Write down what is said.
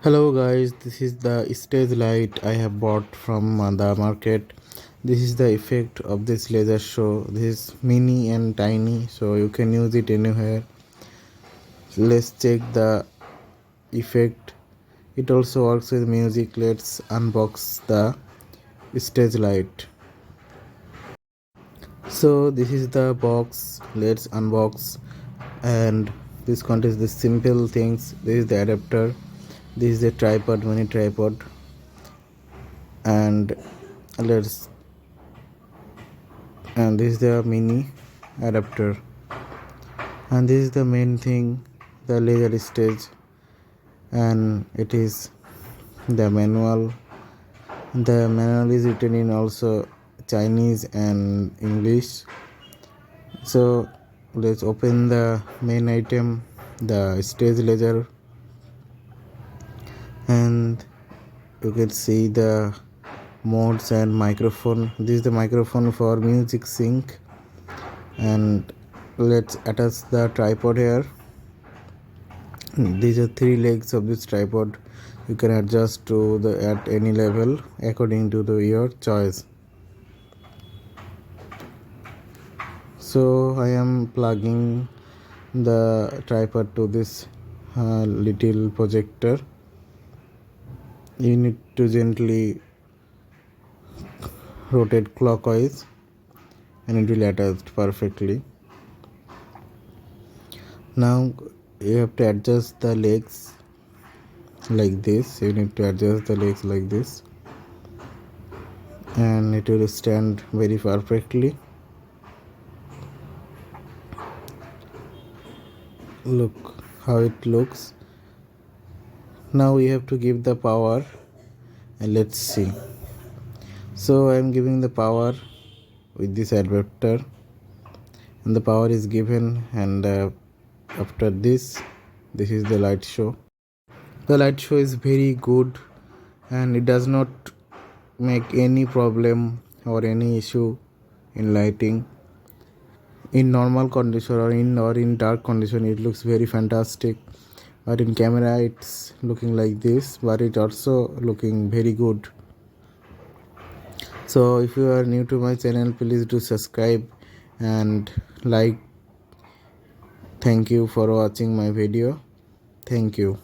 Hello guys, this is the stage light I have bought from the market. This is the effect of this laser show. This is mini and tiny, so you can use it anywhere. Let's check the effect. It also works with music. Let's unbox the stage light. So this is the box. Let's unbox, and this contains the simple things. This is the adapter. This is the tripod, mini tripod, and let's and this is the mini adapter, and this is the main thing, the laser stage, and it is the manual. The manual is written in also Chinese and English. So let's open the main item, the stage laser, and you can see the modes and microphone. This is the microphone for music sync, and let's attach the tripod here. These are three legs of this tripod. You can adjust to the at any level according to your choice. So I am plugging the tripod to this little projector. You need to gently rotate clockwise and it will attach perfectly. Now you have to adjust the legs like this. You need to adjust the legs like this, and it will stand very perfectly. Look how it looks. Now we have to give the power, and let's see. So I am giving the power with this adapter, and the power is given, and after this is the light show. The light show is very good, and it does not make any problem or any issue in lighting. In normal condition or in dark condition, it looks very fantastic, but in camera it's looking like this, but it also looking very good. So if you are new to my channel, please do subscribe and like. Thank you for watching my video. Thank you.